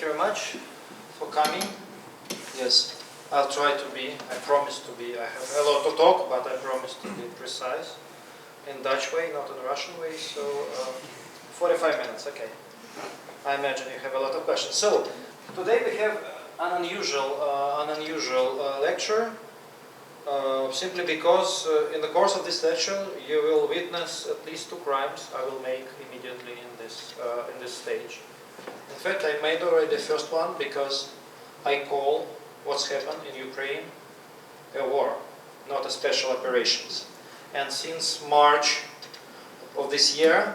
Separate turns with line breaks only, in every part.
you very much for coming. Yes, I'll try to be, I promise to be, I have a lot to talk, but I promise to be precise. In Dutch way, not in Russian way, so 45 minutes, okay. I imagine you have a lot of questions. So, today we have an unusual lecture, simply because in the course of this lecture you will witness at least two crimes I will make immediately in this stage. In fact, I made already the first one because I call what's happened in Ukraine a war, not a special operations. And since March of this year,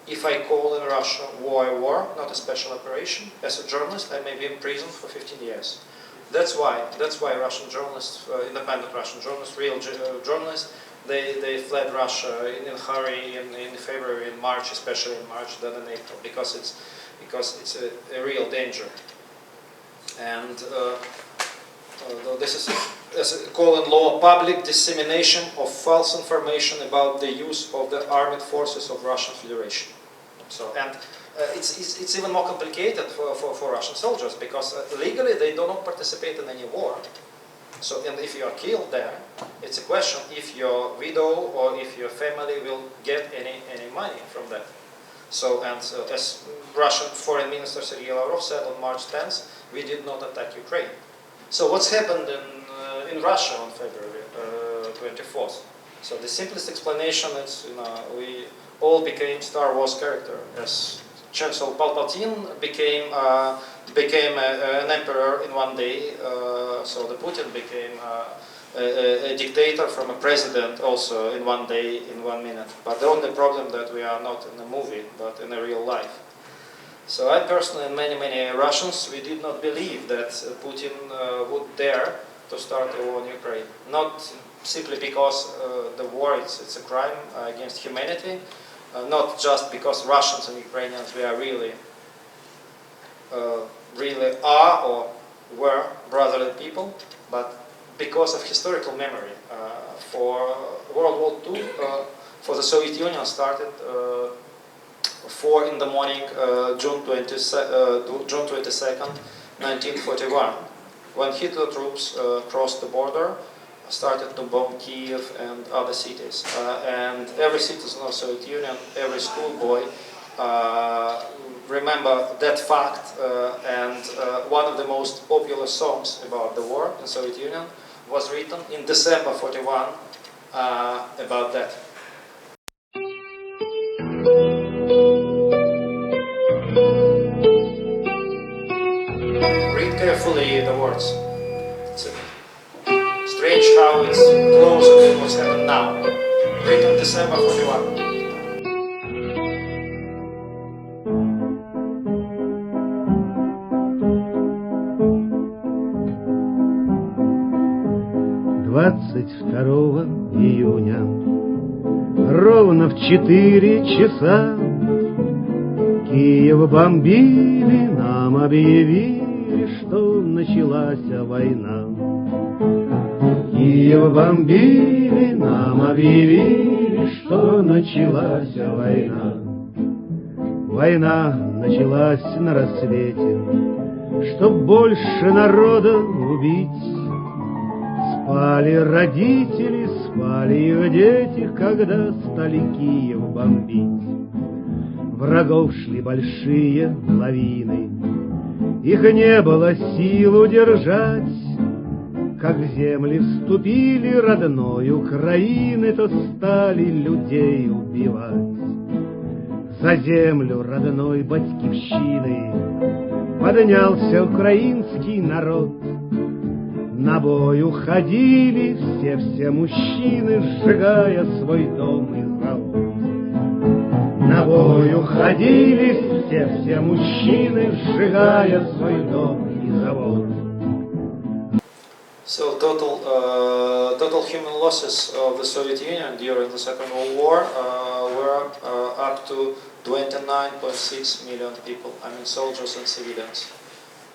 if I call in Russia war, not a special operation, as a journalist I may be in prison for 15 years. That's why Russian journalists, independent Russian journalists, real journalists, they fled Russia in a hurry in February, in March, especially in March, then in April, because it's a real danger. And this is a call in law, public dissemination of false information about the use of the armed forces of Russian Federation. So, and it's even more complicated for Russian soldiers, because legally they do not participate in any war. So, and if you are killed there, it's a question if your widow or if your family will get any money from that. So, and as Russian Foreign Minister Sergei Lavrov said on March 10th, we did not attack Ukraine. So what's happened in Russia on February 24th? So the simplest explanation is, we all became Star Wars character. As Chancellor Palpatine became an emperor in one day, so the Putin became a dictator from a president also in one day, in 1 minute. But the only problem that we are not in a movie, but in a real life. So I personally and many Russians, we did not believe that Putin would dare to start a war in Ukraine. Not simply because the war it's a crime against humanity, not just because Russians and Ukrainians we are really are or were brotherly people, but because of historical memory. For World War II, for the Soviet Union started 4 in the morning, June 22nd, 1941, when Hitler troops crossed the border, started to bomb Kiev and other cities. And every citizen of the Soviet Union, every schoolboy, remember that fact. And one of the most popular songs about the war in the Soviet Union was written in December 41 about that. Read carefully the words. It's strange how it's closer to what's happened now. Written December 41.
Июня, ровно в 4 часа Киев бомбили, нам объявили, что началась война. Киев бомбили, нам объявили, что началась война. Война началась на рассвете, чтоб больше народа убить. Спали родители, спали их дети, когда стали Киев бомбить. Врагов шли большие лавины, их не было сил удержать. Как в земли вступили родной Украины, то стали людей убивать. За землю родной батькивщины поднялся украинский народ. На бой уходили все мужчины, сжигая свой дом и завод. На бой уходили все мужчины, сжигая свой дом и завод.
So total human losses of the Soviet Union during the Second World War were up to 29.6 million people. I mean soldiers and civilians.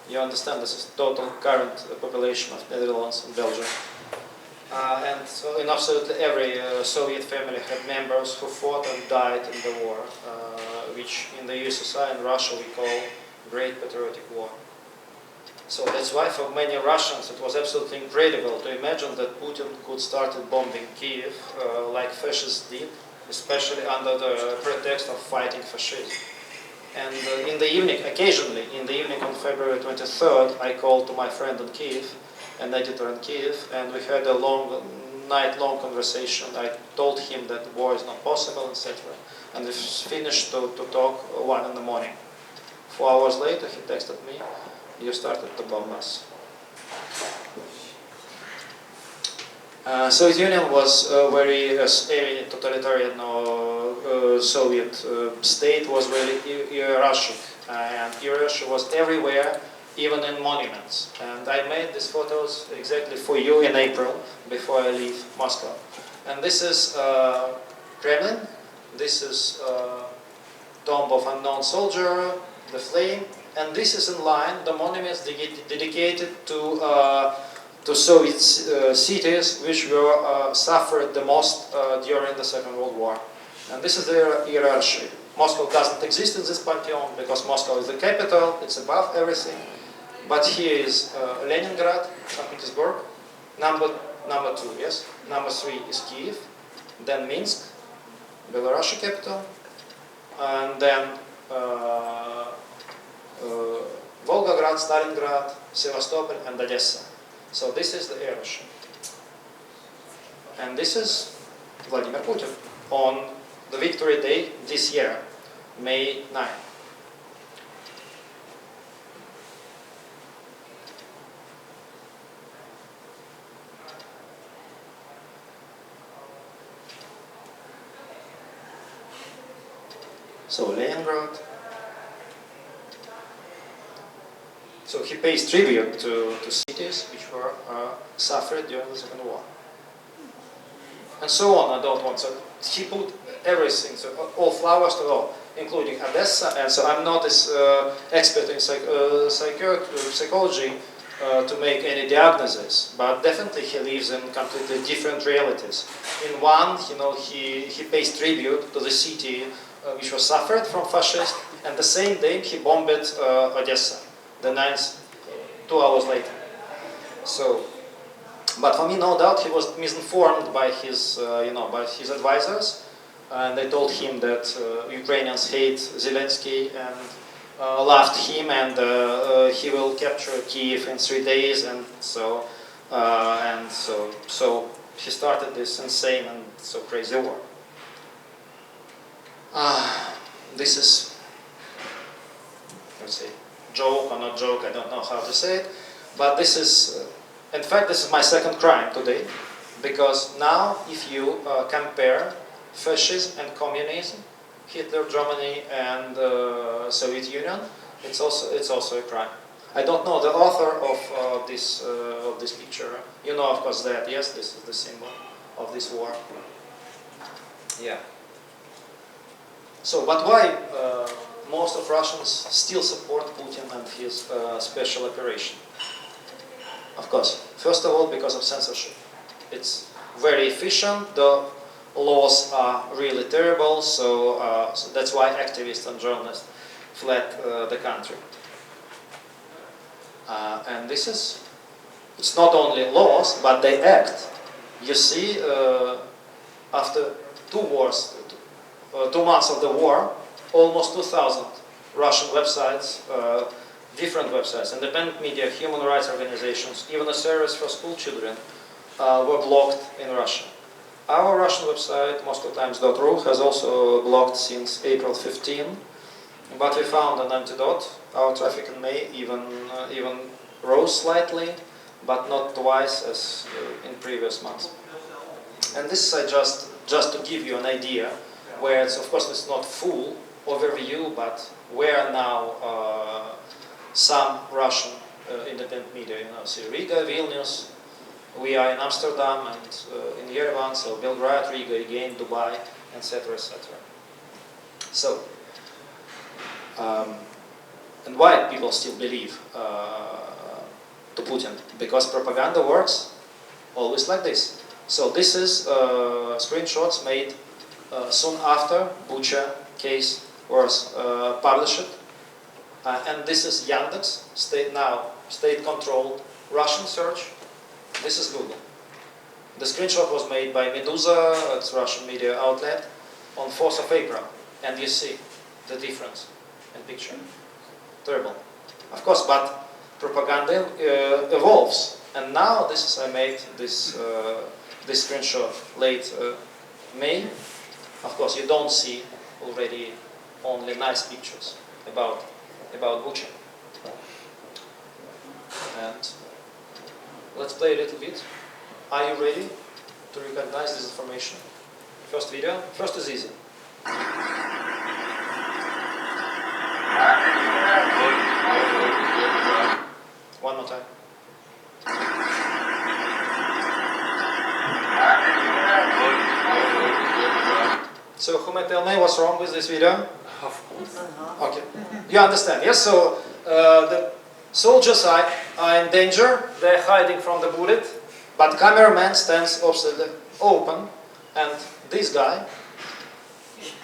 You understand this is total current population of Netherlands and Belgium. And so in absolutely every Soviet family had members who fought and died in the war, which in the USSR and Russia we call Great Patriotic War. So that's why for many Russians it was absolutely incredible to imagine that Putin could start bombing Kiev like fascists did, especially under the pretext of fighting fascism. And in the evening, occasionally, in the evening on February 23rd, I called to my friend in Kiev, an editor in Kiev, and we had a night-long conversation. I told him that war is not possible, etc. And we finished to talk 1 in the morning. 4 hours later, he texted me, "You started to bomb us." Soviet Union was very, as any totalitarian Soviet state, was very hierarchic, and hierarchy was everywhere, even in monuments. And I made these photos exactly for you in April, before I leave Moscow. And this is Kremlin, this is Tomb of Unknown Soldier, the Flame, and this is in line the monuments dedicated to Soviet cities which were suffered the most during the Second World War. And this is their hierarchy. Moscow doesn't exist in this pantheon because Moscow is the capital, it's above everything. But here is Leningrad, St. Petersburg, number 2, yes. Number 3 is Kiev, then Minsk, Belarusian capital, and then Volgograd, Stalingrad, Sevastopol, and Odessa. So this is the hierarchy. And this is Vladimir Putin on the Victory Day this year, May 9. So Leningrad. So he pays tribute to cities which were suffered during the Second War. And so on, I don't want. So he put everything, so all flowers to all, including Odessa. And so I'm not as expert in psychology to make any diagnosis, but definitely he lives in completely different realities. In one, he pays tribute to the city which was suffered from fascists, and the same day he bombed Odessa, the 9th, 2 hours later. So, but for me, no doubt, he was misinformed by his, by his advisors, and they told him that Ukrainians hate Zelensky and loved him, and he will capture Kiev in 3 days, and so he started this insane and so crazy war. This is, let's say, joke or not joke, I don't know how to say it, but this is, in fact, this is my second crime today, because now if you compare fascism and communism, Hitler, Germany, and Soviet Union, it's also a crime. I don't know the author of this picture. You know, of course, that yes, this is the symbol of this war. Yeah. So, but why most of Russians still support Putin and his special operation? Of course, first of all, because of censorship. It's very efficient. The laws are really terrible, so that's why activists and journalists fled the country. And this is, it's not only laws, but they act. You see, after 2 wars, 2 months of the war, almost 2,000 Russian websites, different websites, independent media, human rights organizations, even a service for school children were blocked in Russia. Our Russian website, MoscowTimes.ru, has also blocked since April 15, but we found an antidote. Our traffic in May even rose slightly, but not twice as in previous months. And this is just to give you an idea, where it's, of course, it's not full overview, but where now some Russian independent media, see Riga, Vilnius, we are in Amsterdam and in Yerevan, so Belgrade, Riga, again, Dubai, etc., etc. So, and why people still believe to Putin? Because propaganda works always like this. So this is screenshots made soon after Bucha case was published. And this is Yandex, state-controlled Russian search. This is Google. The screenshot was made by Meduza, it's a Russian media outlet, on 4th of April. And you see the difference in picture. Terrible. Of course, but propaganda evolves. And now I made this screenshot late May. Of course, you don't see already only nice pictures about Bucha. And let's play a little bit. Are you ready to recognize this information? First video. First is easy. One more time. So who may tell me what's wrong with this video?
Of course.
Okay. You understand, yes? So the soldiers are in danger. They're hiding from the bullet. But cameraman stands absolutely open. And this guy,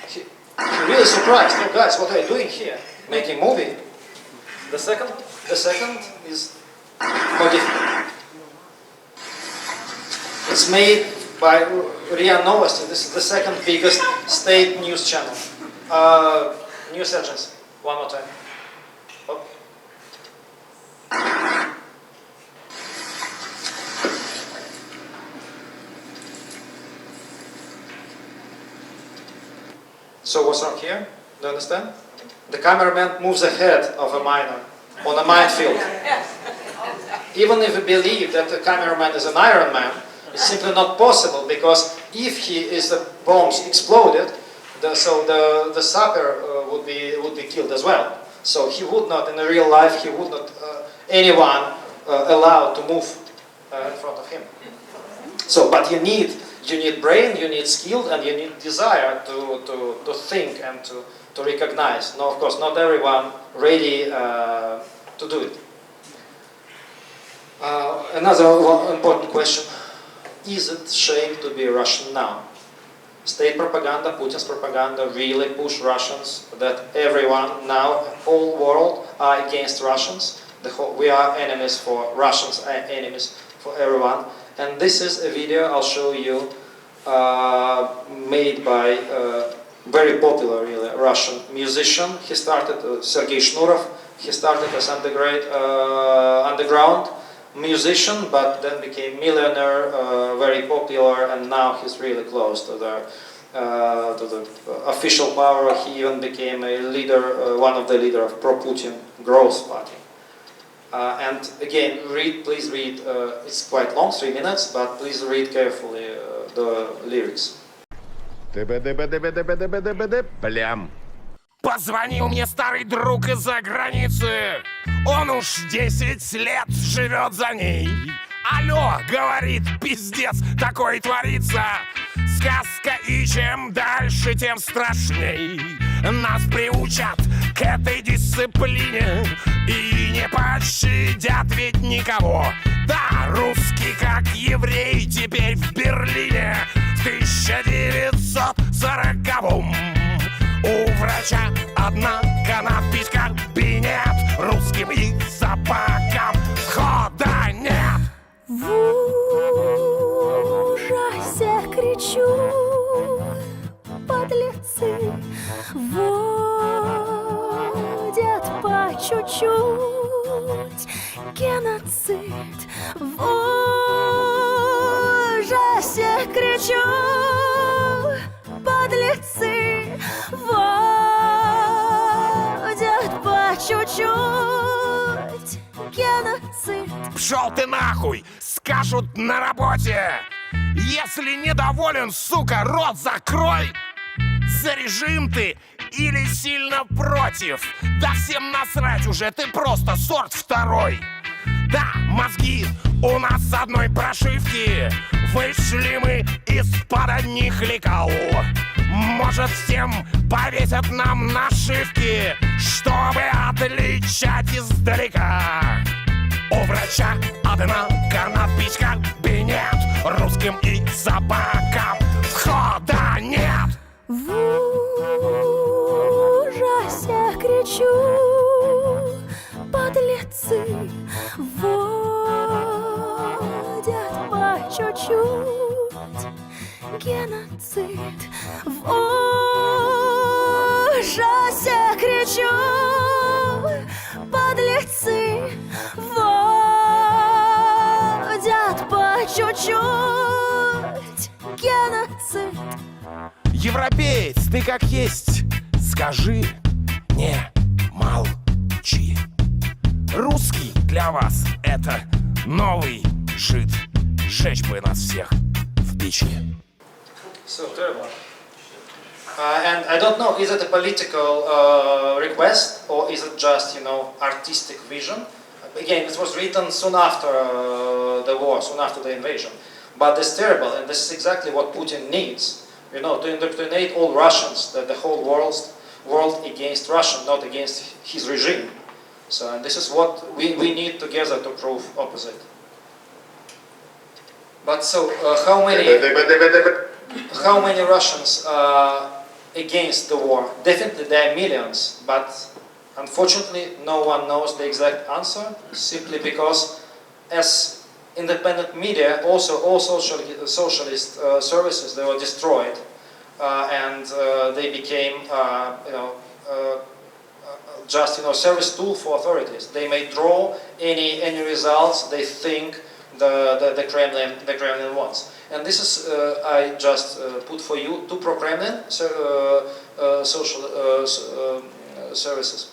he really surprised. Oh guys, what are you doing here? Making movie. The second is more difficult. It's made by RIA Novosti. This is the second biggest state news channel. News agency. One more time. Oh. So what's wrong here? Do you understand? The cameraman moves ahead of a miner on a minefield. Even if we believe that the cameraman is an Iron Man, it's simply not possible, because if the bombs exploded, the sapper would be killed as well. So he would not, in the real life, he would not anyone allowed to move in front of him. So, but you need brain, you need skill, and you need desire to think and to recognize. No, of course, not everyone ready to do it. Another important question. Is it shame to be Russian now? State propaganda, Putin's propaganda really push Russians that everyone now, whole world are against Russians. We are enemies for Russians, enemies for everyone. And this is a video I'll show you made by very popular really Russian musician. He started, Sergei Shnurov, he started as underground musician, but then became millionaire, very popular, and now he's really close to the official power. He even became a leader, one of the leaders of pro-Putin Growth Party. And again, please read, it's quite long, 3 minutes, but please read carefully the lyrics.
Блям. Позвонил мне старый друг из-за границы. Он уж 10 лет живет за ней. Алло, говорит, пиздец такой творится. Сказка, и чем дальше, тем страшней. Нас приучат к этой дисциплине и не пощадят ведь никого. Да, русский как еврей теперь в Берлине в 1940-м. У врача однако надпись «Кабинет» русским и собакам входа нет.
В ужасе кричу, подлецы водят по чуть-чуть геноцид. В ужасе кричу, подлецы водят по чуть-чуть геноцид.
Пшел ты нахуй, скажут на работе. Если недоволен, сука, рот закрой. За режим ты или сильно против? Да всем насрать уже, ты просто сорт второй. Да, мозги у нас с одной прошивки. Вышли мы из-под одних лекал. Может, всем повесят нам нашивки, чтобы отличать издалека. У врача однако надпись «Кабинет» русским и собакам входа нет.
В ужасе кричу, подлецы чуть-чуть. Геноцид. В ужасе кричу. Подлецы водят по чуть-чуть. Геноцид.
Европеец, ты как есть, скажи, не молчи. Русский для вас это новый жид. Сжечь бы нас всех в печи.
So terrible. And I don't know, is it a political request or is it just, artistic vision? Again, it was written soon after the war, soon after the invasion. But it's terrible, and this is exactly what Putin needs. To indoctrinate all Russians, the whole world against Russia, not against his regime. So, and this is what we need together to prove opposite. But so, how many Russians are against the war? Definitely there are millions, but unfortunately no one knows the exact answer, simply because as independent media, also all socialist services, they were destroyed, and they became, just service tool for authorities. They may draw any results they think the Kremlin wants. And this is I just put for you two pro-Kremlin social services,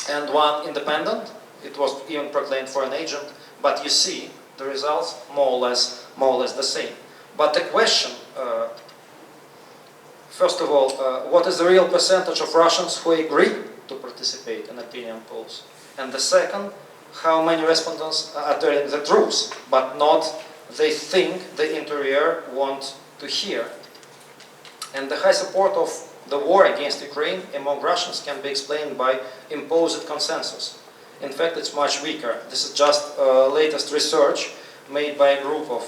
and one independent. It was even proclaimed foreign agent, but you see the results more or less the same. But the question, first of all, what is the real percentage of Russians who agree to participate in opinion polls? And the second, how many respondents are telling the truth, but not they think the interior want to hear? And the high support of the war against Ukraine among Russians can be explained by imposed consensus. In fact, it's much weaker. This is just latest research made by a group of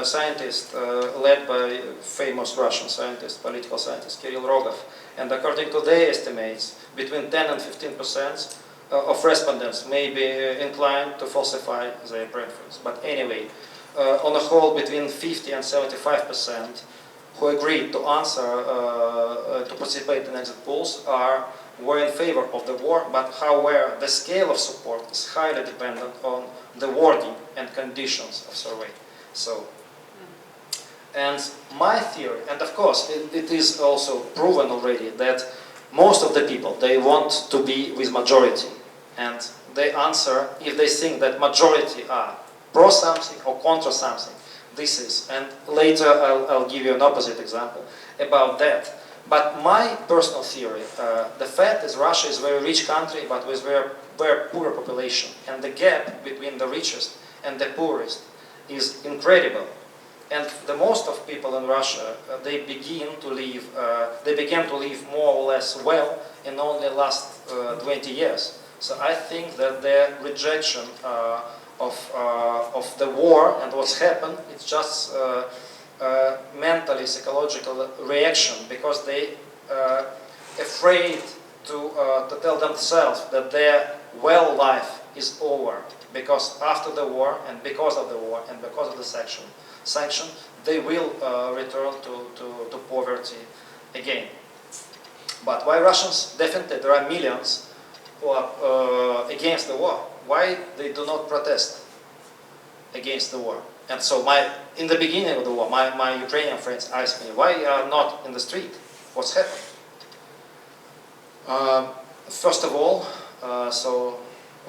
scientists led by famous Russian scientist, political scientist Kirill Rogov. And according to their estimates, between 10 and 15% of respondents may be inclined to falsify their preference. But anyway, on the whole, between 50 and 75% who agreed to answer, to participate in exit polls were in favor of the war, but however, the scale of support is highly dependent on the wording and conditions of survey. So, and my theory, and of course, it is also proven already that most of the people, they want to be with majority, and they answer if they think that majority are pro something or contra something. This is, and later I'll give you an opposite example about that. But my personal theory, the fact is Russia is a very rich country, but with very poor population, and the gap between the richest and the poorest is incredible. And the most of people in Russia, they began to live more or less well in only last 20 years. So I think that their rejection of the war and what's happened, it's just mentally psychological reaction, because they afraid to tell themselves that their well life is over, because after the war and because of the war and because of the sanction, they will return to poverty again. But why Russians? Definitely there are millions who are against the war. Why they do not protest against the war? And so in the beginning of the war, my Ukrainian friends asked me, why you are not in the street? What's happened? First of all, so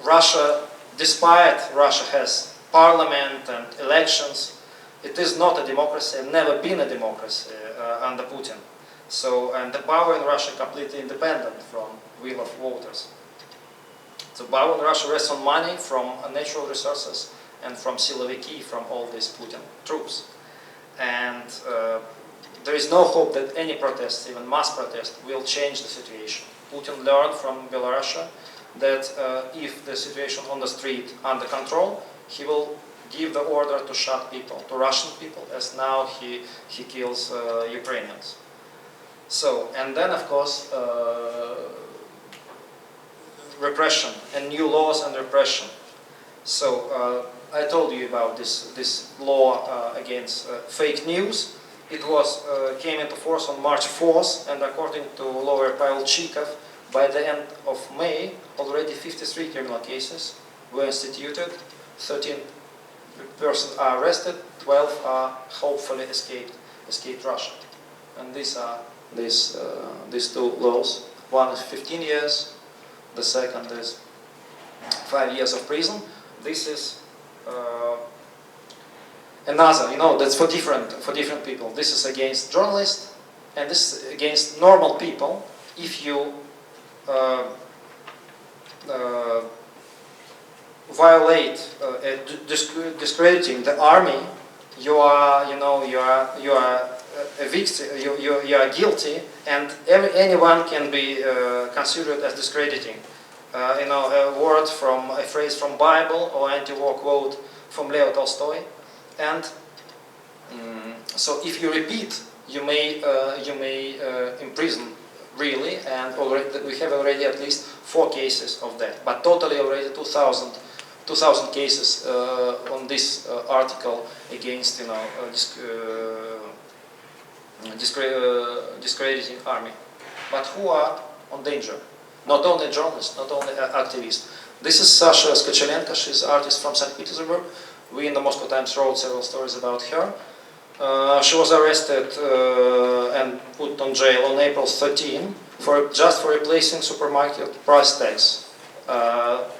Russia, despite Russia has parliament and elections, it is not a democracy, and never been a democracy under Putin. So, and the power in Russia completely independent from will of voters. The power in Russia rests on money from natural resources and from siloviki, from all these Putin troops. And there is no hope that any protest, even mass protest, will change the situation. Putin learned from Belarus that if the situation on the street under control, he will give the order to shut people, to Russian people, as now he kills Ukrainians. So, and then of course, repression and new laws and repression. So I told you about this law against fake news. It came into force on March 4th, and according to lawyer Pavel Chikov, by the end of May, already 53 criminal cases were instituted, 13 persons are arrested, 12 are hopefully escaped Russia. And these are these two laws. One is 15 years, the second is 5 years of prison. This is another, that's for different people. This is against journalists, and this is against normal people. If you violate, discrediting the army, you are a victim. You are guilty, and anyone can be considered as discrediting. A phrase from Bible or anti-war quote from Leo Tolstoy, and so if you repeat, you may imprison really, and we have already at least 4 cases of that, but totally already 2,000 cases on this article against discrediting army. But who are on danger? Not only journalists, not only activists. This is Sasha Skochelenko. She's an artist from St. Petersburg. We in the Moscow Times wrote several stories about her. She was arrested and put on jail on April 13 just for replacing supermarket price tags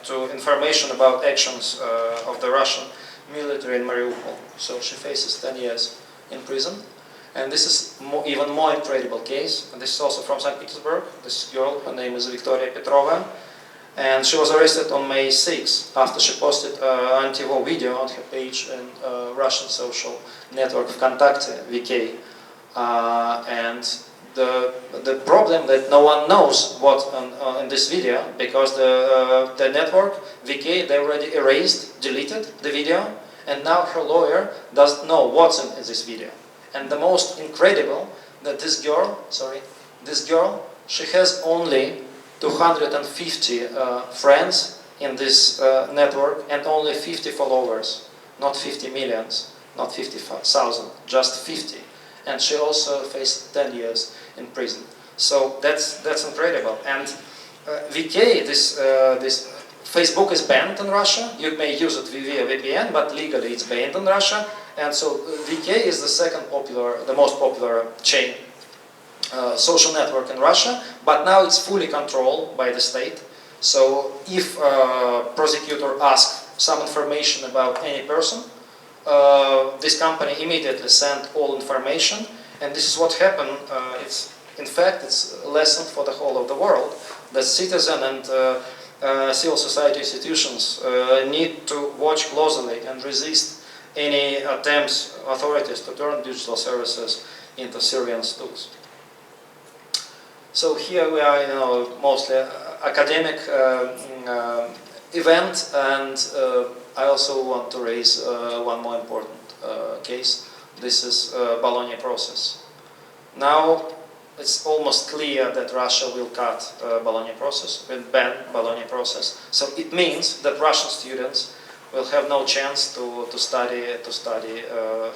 to information about actions of the Russian military in Mariupol. So she faces 10 years in prison. And this is even more incredible case. And this is also from St. Petersburg. This girl, her name is Victoria Petrova. And she was arrested on May 6 after she posted an anti-war video on her page in Russian social network Vkontakte, VK. And the problem that no one knows what in this video, because the network VK, they already deleted the video, and now her lawyer doesn't know what's in this video. And the most incredible that this girl, she has only 250 friends in this network and only 50 followers, not 50 millions, not 50,000, just 50. And she also faced 10 years in prison. So that's incredible. And VK, this Facebook is banned in Russia. You may use it via VPN, but legally it's banned in Russia. And so VK is the most popular chain social network in Russia, but now it's fully controlled by the state. So if a prosecutor asks some information about any person, this company immediately sent all information, and this is what happened. In fact, it's a lesson for the whole of the world that citizen and civil society institutions need to watch closely and resist any attempts authorities to turn digital services into surveillance tools. So here we are, mostly academic event, and I also want to raise one more important case. This is Bologna process. Now it's almost clear that Russia will cut Bologna process, will ban Bologna process. So it means that Russian students will have no chance to study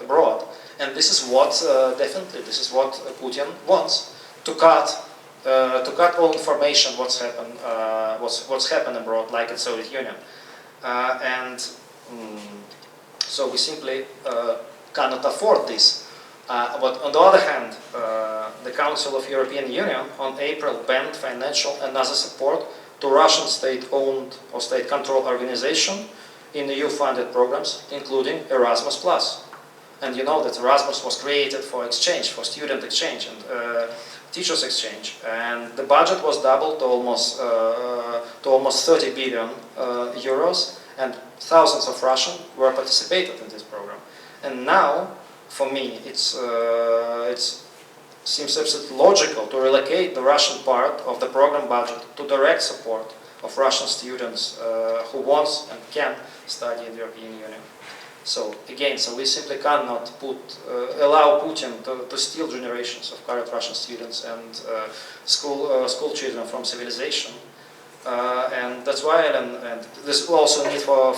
abroad, and this is what Putin wants, to cut all information what's happened abroad, like in Soviet Union, so we simply cannot afford this. But on the other hand, the Council of European Union on April banned financial and other support to Russian state-owned or state-controlled organization in EU-funded programs, including Erasmus+. And you know that Erasmus was created for exchange, for student exchange and teachers exchange. And the budget was doubled to almost 30 billion euros, and thousands of Russians were participated in this program. And now, for me, it seems absolutely logical to relocate the Russian part of the program budget to direct support of Russian students who want and can study in the European Union. So again, we simply cannot allow Putin to steal generations of current Russian students and school children from civilization. And that's why, and this also need for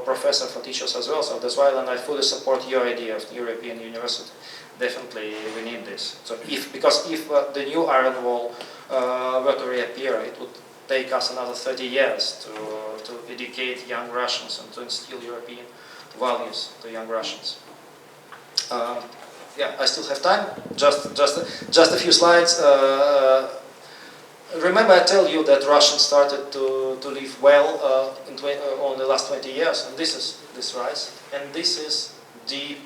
professors, for teachers as well. So that's why, and I fully support your idea of the European university. Definitely, we need this. So because if the new Iron Wall were to reappear, it would take us another 30 years to educate young Russians and to instill European values to young Russians. Yeah, I still have time. Just a few slides. Remember, I tell you that Russians started to live well in only the last 20 years, and this is this rise, and this is deep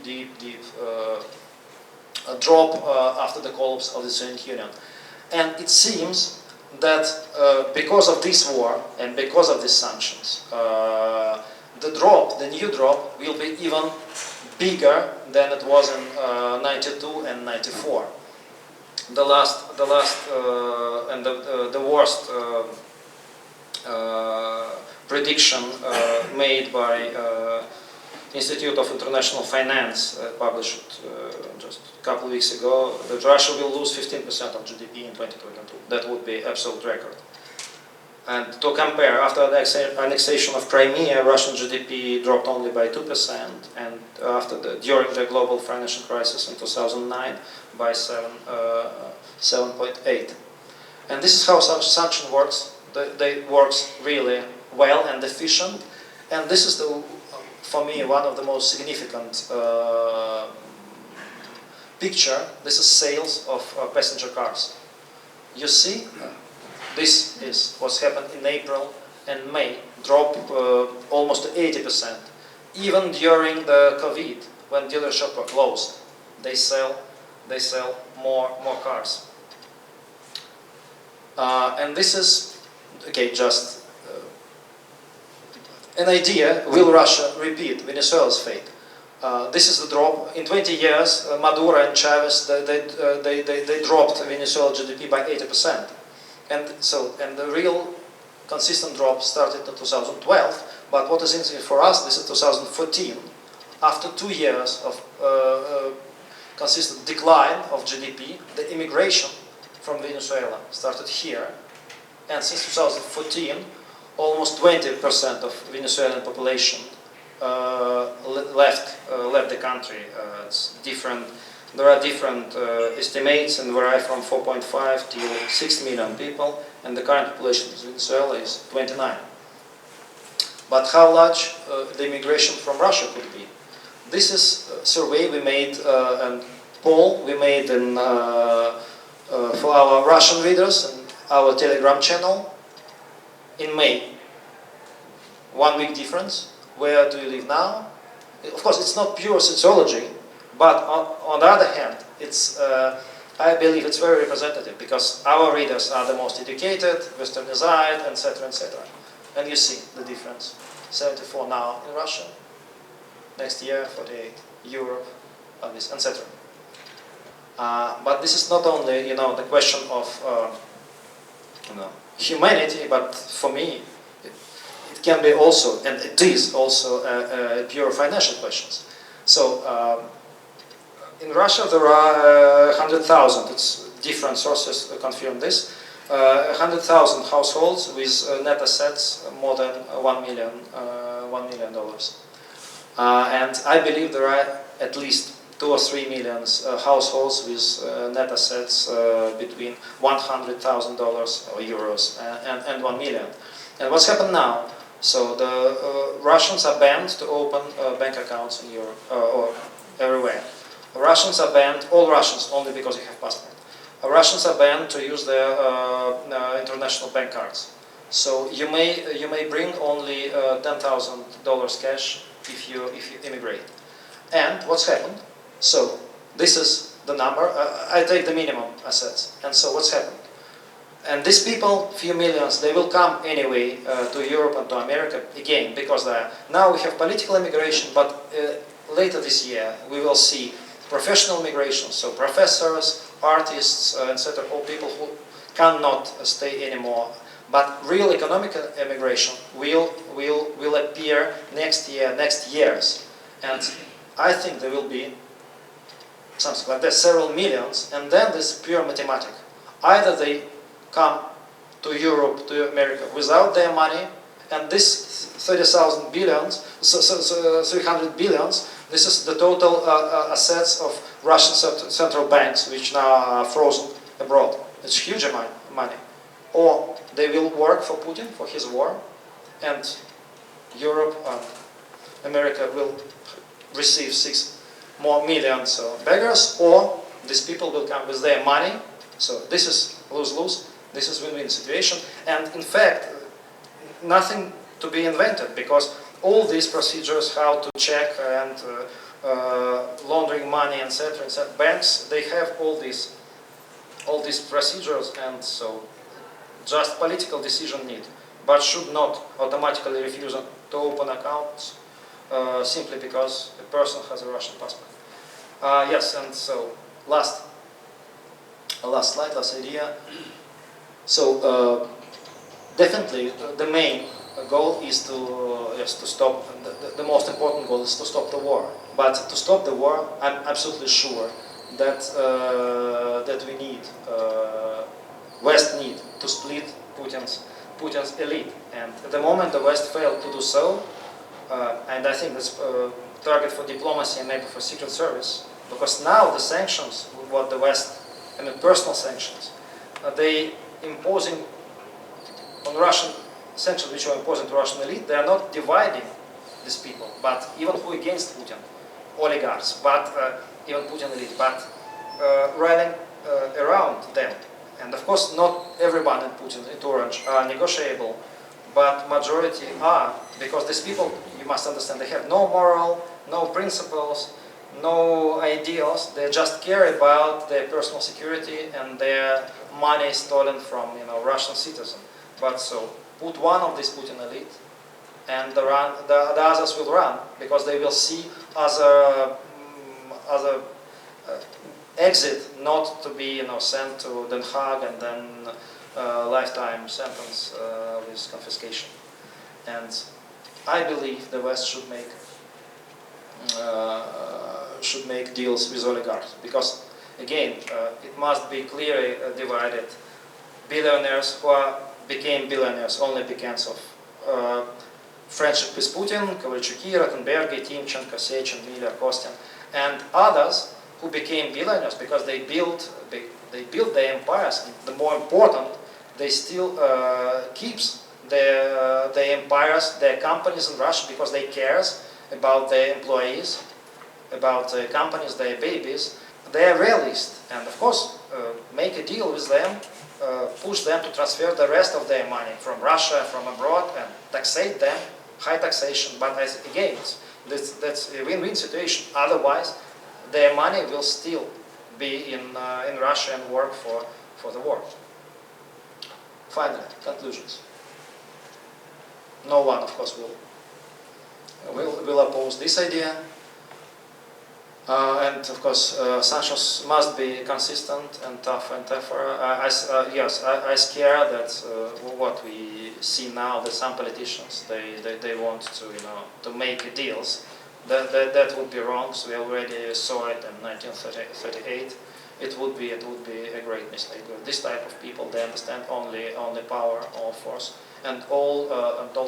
drop after the collapse of the Soviet Union. And it seems that because of this war and because of these sanctions, the new drop, will be even bigger than it was in 92 and 94. The worst prediction made by Institute of International Finance, published just a couple of weeks ago, that Russia will lose 15% of GDP in 2022. That would be absolute record. And to compare, after the annexation of Crimea, Russian GDP dropped only by 2%, and during the global financial crisis in 2009, by 7.8%. And this is how such sanction works. They works really well and efficient, and this is for me one of the most significant picture. This is sales of passenger cars. You see. This is what's happened in April and May, drop almost to 80%. Even during the COVID, when dealerships were closed, they sell more cars. And this is, okay, just an idea. Will Russia repeat Venezuela's fate? This is the drop. In 20 years, Maduro and Chavez, they dropped Venezuela GDP by 80%. And the real consistent drop started in 2012. But what is interesting for us, this is 2014. After 2 years of consistent decline of GDP, the immigration from Venezuela started here. And since 2014, almost 20% of Venezuelan population left the country. It's different. There are different estimates, and vary from 4.5 to 6 million people, and the current population of Venezuela is 29. But how large the immigration from Russia could be? This is a survey we made, and poll we made for our Russian readers and our Telegram channel in May. 1 week difference. Where do you live now? Of course, it's not pure sociology. But on the other hand, it's, I believe it's very representative, because our readers are the most educated, westernized, etc., etc. And you see the difference. 74 now in Russia, next year 48, Europe, etc. But this is not only, the question of humanity, but for me, it can be also, and it is also, pure financial questions. So. In Russia, there are 100,000. It's different sources confirm this. 100,000 households with net assets more than $1 million. And I believe there are at least 2 or 3 million households with net assets between $100,000 or euros and 1 million. And what's happened now? So the Russians are banned to open bank accounts in Europe or everywhere. Russians are banned, all Russians, only because you have passport. Russians are banned to use their international bank cards. So you may bring only $10,000 cash if you immigrate. And what's happened? So this is the number. I take the minimum assets. And so what's happened? And these people, few millions, they will come anyway to Europe and to America again, because now we have political immigration, but later this year we will see professional migration, so professors, artists, etc., all people who cannot stay anymore. But real economic immigration will appear next year, next years. And I think there will be something like that, several millions, and then this pure mathematics. Either they come to Europe, to America, without their money, and this 30,000 billions, 300 billions, this is the total assets of Russian central banks, which now are frozen abroad. It's huge amount of money. Or they will work for Putin, for his war, and Europe and America will receive 6 more millions beggars, or these people will come with their money. So this is lose-lose, this is win-win situation, and in fact, nothing to be invented, because all these procedures, how to check and laundering money, etc., banks, they have all these procedures, and so just political decision need, but should not automatically refuse to open accounts simply because a person has a Russian passport. Yes, and so last slide, last idea. So definitely the main goal is to stop. The most important goal is to stop the war. But to stop the war, I'm absolutely sure that that we need West need to split Putin's elite. And at the moment, the West failed to do so. And I think that's a target for diplomacy and maybe for Secret Service, because now the sanctions, what the West, I mean personal sanctions, they imposing on Russian sanctions which are imposing to Russian elite, they are not dividing these people, but even who against Putin, oligarchs, but even Putin elite, but rallying around them. And of course, not everyone in Putin's entourage are negotiable, but majority are, because these people, you must understand, they have no moral, no principles, no ideals. They just care about their personal security and their money stolen from Russian citizens. But so put one of these Putin elite, and the others will run, because they will see other exit, not to be sent to Den Haag and then lifetime sentence with confiscation. And I believe the West should make deals with oligarchs, because again it must be clearly divided. Billionaires who became billionaires only because of friendship with Putin, Kovalchuki, Rottenberg, Timchenko, Sechin, Miller, Kostin, and others who became billionaires because they built their empires. And the more important, they still keeps their empires, their companies in Russia, because they cares about their employees, about their companies, their babies. They are realists, and of course make a deal with them, push them to transfer the rest of their money from Russia, from abroad, and taxate them, high taxation. But again, that's a win-win situation. Otherwise, their money will still be in Russia and work for the war. Finally, conclusions. No one, of course, will oppose this idea. And of course, sanctions must be consistent and tough and tougher. Yes, I scare that what we see now, that some politicians they want to make deals. That would be wrong. So we already saw it in 1938. It would be a great mistake. This type of people, they understand only power or force, and all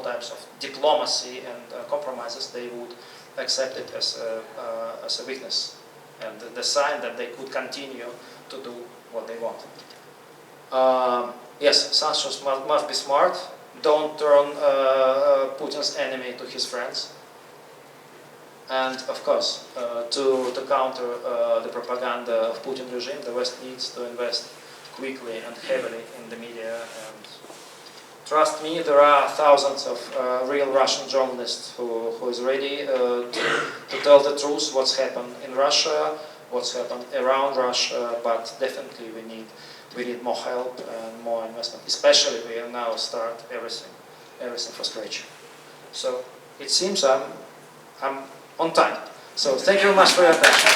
types of diplomacy and compromises, they would accept it as a weakness and the sign that they could continue to do what they want. Yes, sanctions must be smart. Don't turn Putin's enemy to his friends. And of course, to counter the propaganda of Putin regime, the West needs to invest quickly and heavily in the media. And trust me, there are thousands of real Russian journalists who is ready to tell the truth, what's happened in Russia, what's happened around Russia. But definitely we need more help and more investment. Especially we now start everything from scratch. So it seems I'm on time. So thank you very much for your attention.